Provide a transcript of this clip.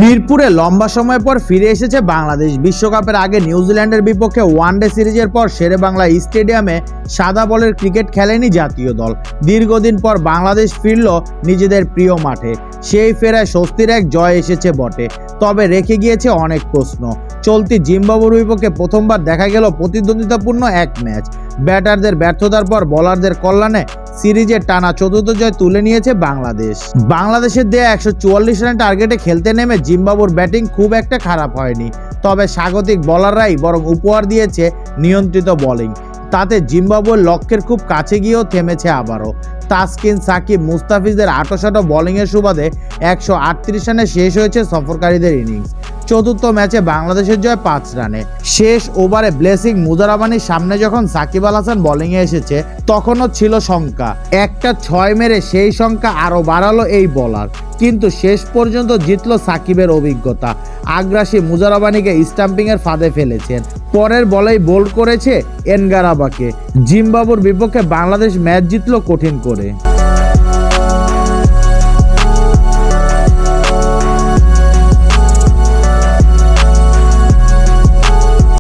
মিরপুরে লম্বা সময় পর ফিরে এসেছে বাংলাদেশ। বিশ্বকাপের আগে নিউজিল্যান্ডের বিপক্ষে ওয়ানডে সিরিজের পর শেরেবাংলা স্টেডিয়ামে সাদা বলের ক্রিকেট খেলেনি জাতীয় দল। দীর্ঘদিন পর বাংলাদেশ ফিরল নিজেদের প্রিয় মাঠে। সেই ফেরায় স্বস্তির এক জয় এসেছে বটে, তবে রেখে গিয়েছে অনেক প্রশ্ন। চলতি জিম্বাবুয়ের বিপক্ষে প্রথমবার দেখা গেল প্রতিদ্বন্দ্বিতাপূর্ণ এক ম্যাচ। ব্যাটারদের ব্যর্থতার পর বোলারদের কল্যাণে সিরিজের টানা চতুর্থ জয় তুলে নিয়েছে বাংলাদেশ। বাংলাদেশের দেয়া 144 রানের টার্গেটে খেলতে নেমে জিম্বাবুয়ের ব্যাটিং খুব একটা খারাপ হয়নি, তবে স্বাগতিক বোলাররাই বরং উপহার দিয়েছে নিয়ন্ত্রিত বোলিং। তাতে জিম্বাবুয়ের লক্ষ্যের খুব কাছে গিয়েও থেমেছে আবারও। তাসকিন, সাকিব, মুস্তাফিজদের আঁটো বোলিংয়ের সুবাদে 138 রানে শেষ হয়েছে সফরকারীদের ইনিংস। চতুর্থ ম্যাচে বাংলাদেশের জয় 5 রানে। শেষ ওভারে ব্লেসিং মুজারাবানির সামনে যখন সাকিব আল হাসান বোলিংয়ে এসেছে তখনও ছিল শঙ্কা। একটা 6 মেরে সেই সংখ্যা আরও বাড়ালো এই বোলার, কিন্তু শেষ পর্যন্ত জিতল সাকিবের অভিজ্ঞতা। আগ্রাসী মুজারাবানিকে স্টাম্পিংয়ের ফাঁদে ফেলেছেন। পরের বলেই বোল্ড করেছে এনগারাবাকে। জিম্বাবুয়ের বিপক্ষে বাংলাদেশ ম্যাচ জিতল কঠিন করে।